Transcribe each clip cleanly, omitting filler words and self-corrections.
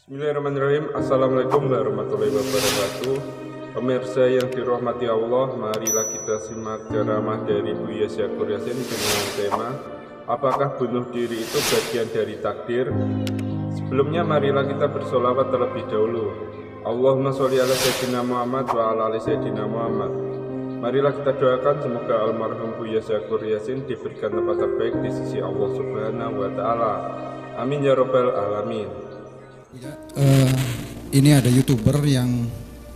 Bismillahirrahmanirrahim. Assalamualaikum warahmatullahi wabarakatuh. Pemirsa yang dirahmati Allah, marilah kita simak ceramah dari Buya Syakur Yasin dengan tema apakah bunuh diri itu bagian dari takdir? Sebelumnya marilah kita bersolawat terlebih dahulu. Allahumma sholli ala sayyidina Muhammad wa ala ali sayyidina Muhammad. Marilah kita doakan semoga almarhum Buya Syakur Yasin diberikan tempat terbaik di sisi Allah Subhanahu wa taala. Amin ya rabbal alamin. Ini ada YouTuber yang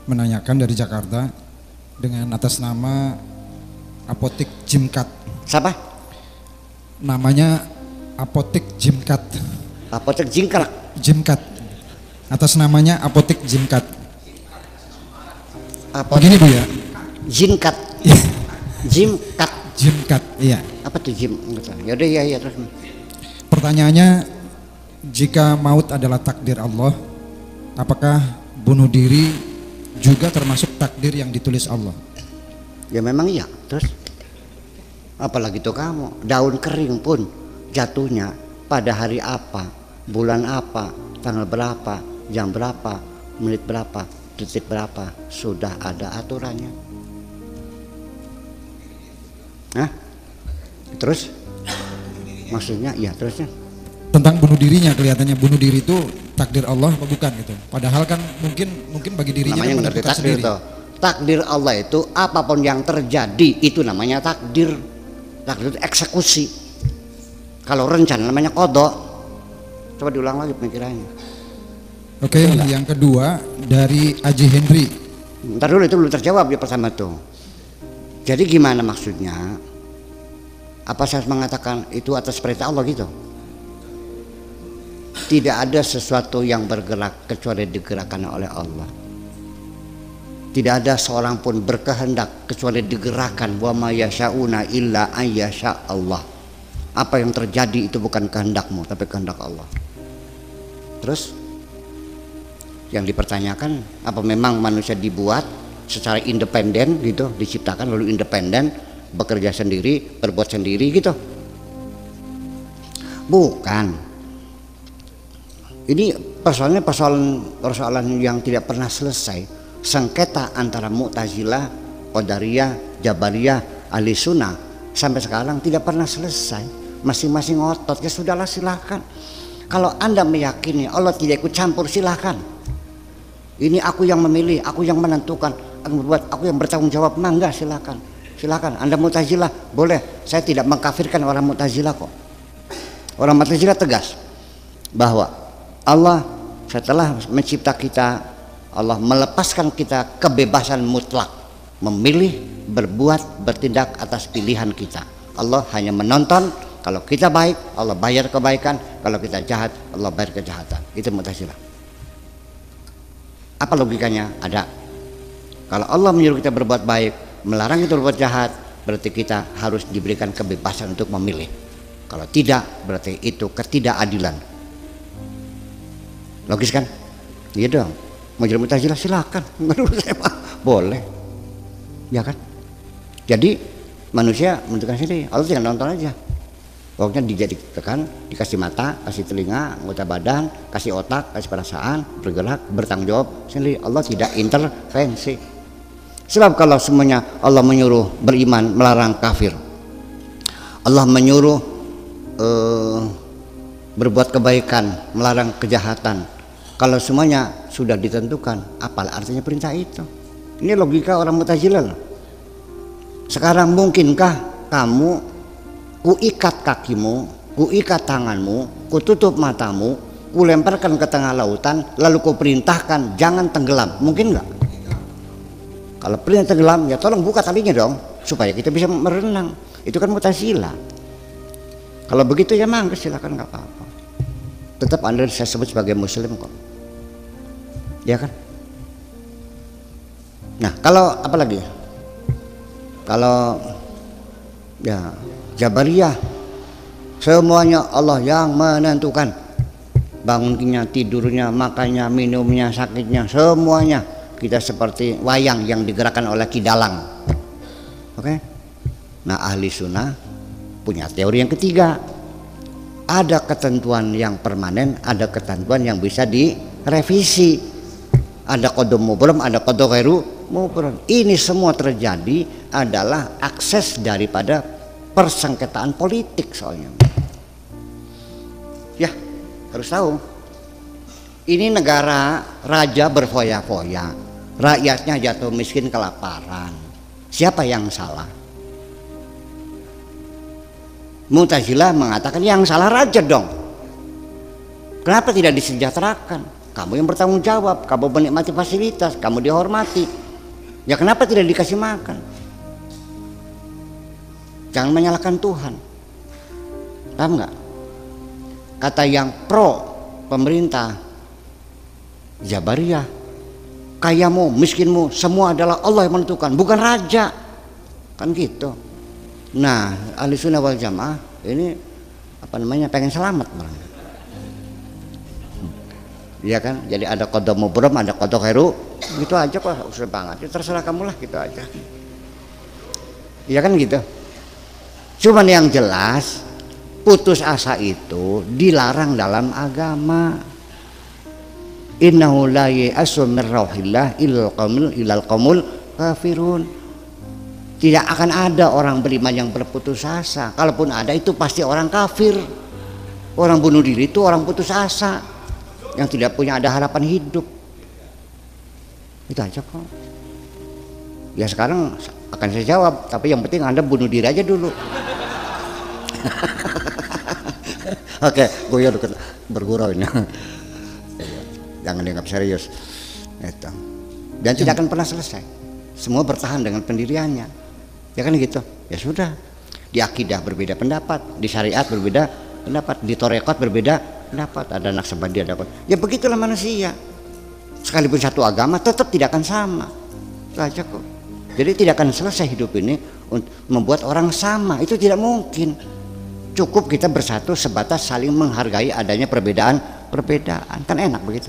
menanyakan dari Jakarta dengan atas nama Apotik Jimkat. Siapa? Namanya Apotik Jimkat. Apotek Jingkrak. Jimkat. Atas namanya Apotik Jimkat. Apotek Begini Bu ya. Jingkat. Jimkat. Jimkat, iya. Apa tuh Jim? Yaudah ya terus. Pertanyaannya, jika maut adalah takdir Allah, apakah bunuh diri juga termasuk takdir yang ditulis Allah? Ya memang iya. Terus apalagi tuh kamu, daun kering pun jatuhnya pada hari apa, bulan apa, tanggal berapa, jam berapa, menit berapa, detik berapa, sudah ada aturannya. Nah, terus maksudnya ya terusnya Tentang bunuh dirinya, kelihatannya bunuh diri itu takdir Allah apa bukan gitu. Padahal kan mungkin bagi dirinya namanya kan ngerti menentukan takdir sendiri. tuh. Takdir Allah itu apapun yang terjadi itu namanya takdir. Takdir itu eksekusi. Kalau rencana namanya kodok. Coba diulang lagi pemikirannya. Oke, yang kedua dari Aji Henry. Ntar dulu, itu belum terjawab dia pertama tuh. Jadi gimana maksudnya? Apa saya harus mengatakan itu atas perintah Allah gitu? Tidak ada sesuatu yang bergerak kecuali digerakkan oleh Allah. Tidak ada seorang pun berkehendak kecuali digerakkan. Wa ma yasha'una illa an yasha' Allah. Apa yang terjadi itu bukan kehendakmu tapi kehendak Allah. Terus yang dipertanyakan, apa memang manusia dibuat secara independen gitu, diciptakan lalu independen, bekerja sendiri, berbuat sendiri gitu? Bukan. Ini persoalan yang tidak pernah selesai. Sengketa antara Mu'tazilah, Qadariyah, Jabariyah, Ahli Sunnah sampai sekarang tidak pernah selesai. Masing-masing ngotot, ya sudahlah silakan. Kalau Anda meyakini Allah tidak ikut campur, silakan. Ini aku yang memilih, aku yang menentukan, aku berbuat, aku yang bertanggung jawab. Mangga silakan. Silakan. Anda Mu'tazilah boleh. Saya tidak mengkafirkan orang Mu'tazilah kok. Orang Mu'tazilah tegas bahwa Allah setelah mencipta kita, Allah melepaskan kita kebebasan mutlak memilih, berbuat, bertindak atas pilihan kita. Allah hanya menonton. Kalau kita baik, Allah bayar kebaikan. Kalau kita jahat, Allah bayar kejahatan. Itu Mu'tazilah. Apa logikanya? Ada. Kalau Allah menyuruh kita berbuat baik, melarang kita berbuat jahat, berarti kita harus diberikan kebebasan untuk memilih. Kalau tidak, berarti itu ketidakadilan. Logis kan? Iya dong. Mau jadi Mu'tazilah silakan. Menurut saya boleh. Ya kan? Jadi manusia menentukan sendiri. Allah tinggal nonton aja. Pokoknya dijadikan, dikasih mata, kasih telinga, anggota badan, kasih otak, kasih perasaan, bergerak, bertanggung jawab sendiri. Allah tidak intervensi. Sebab kalau semuanya Allah menyuruh beriman, melarang kafir. Allah menyuruh berbuat kebaikan, melarang kejahatan. Kalau semuanya sudah ditentukan, apalah artinya perintah itu? Ini logika orang Mu'tazilah. Sekarang mungkinkah kamu kuikat kakimu, kuikat tanganmu, kututup matamu, kulemparkan ke tengah lautan, lalu kuperintahkan jangan tenggelam? Mungkin nggak? Kalau perintah tenggelam, ya tolong buka talinya dong, supaya kita bisa merenang. Itu kan Mu'tazilah. Kalau begitu ya mangga silakan, nggak apa-apa. Tetap Anda saya sebut sebagai Muslim kok, ya kan? Nah kalau apa lagi? Kalau ya Jabariyah, semuanya Allah yang menentukan. Bangunnya, tidurnya, makannya, minumnya, sakitnya, semuanya. Kita seperti wayang yang digerakkan oleh kidalang. Oke? Nah Ahli Sunnah punya teori yang ketiga. Ada ketentuan yang permanen, ada ketentuan yang bisa revisi, ada qada mubram, ada qada ghairu mubram. Ini semua terjadi adalah akses daripada persengketaan politik soalnya. Ya, harus tahu. Ini negara raja berfoya-foya, rakyatnya jatuh miskin kelaparan. Siapa yang salah? Mu'tazilah mengatakan yang salah raja dong. Kenapa tidak disejahterakan? Kamu yang bertanggung jawab, kamu menikmati fasilitas, kamu dihormati. Ya kenapa tidak dikasih makan? Jangan menyalahkan Tuhan. Paham nggak? Kata yang pro pemerintah, Jabariyah, kayamu, miskinmu, semua adalah Allah yang menentukan, bukan raja. Kan gitu. Nah, ahli sunnah wal jamaah ini pengen selamat malah. Iya kan? Jadi ada qada mubram, ada qada ghairu, gitu aja kok, usah banget. Ya, terserah kamu lah, gitu aja. Iya kan gitu. Cuman yang jelas putus asa itu dilarang dalam agama. Innahu la ya'asu min rauhillah ilal qaumul kafirun. Tidak akan ada orang beriman yang berputus asa. Kalaupun ada itu pasti orang kafir. Orang bunuh diri itu orang putus asa, yang tidak punya ada harapan hidup. Itu aja kok. Ya sekarang akan saya jawab, tapi yang penting Anda bunuh diri aja dulu. Oke, gue bergurau ini. Jangan dianggap serius. Itu. Dan tidak akan pernah selesai. Semua bertahan dengan pendiriannya. Ya kan gitu. Ya sudah. Di akidah berbeda pendapat, di syariat berbeda pendapat, di torekot berbeda pendapat. Ada Naqsabandi, ada. Ya begitulah manusia. Sekalipun satu agama tetap tidak akan sama. Itu aja kok. Jadi tidak akan selesai hidup ini untuk membuat orang sama. Itu tidak mungkin. Cukup kita bersatu sebatas saling menghargai adanya perbedaan. Kan enak begitu.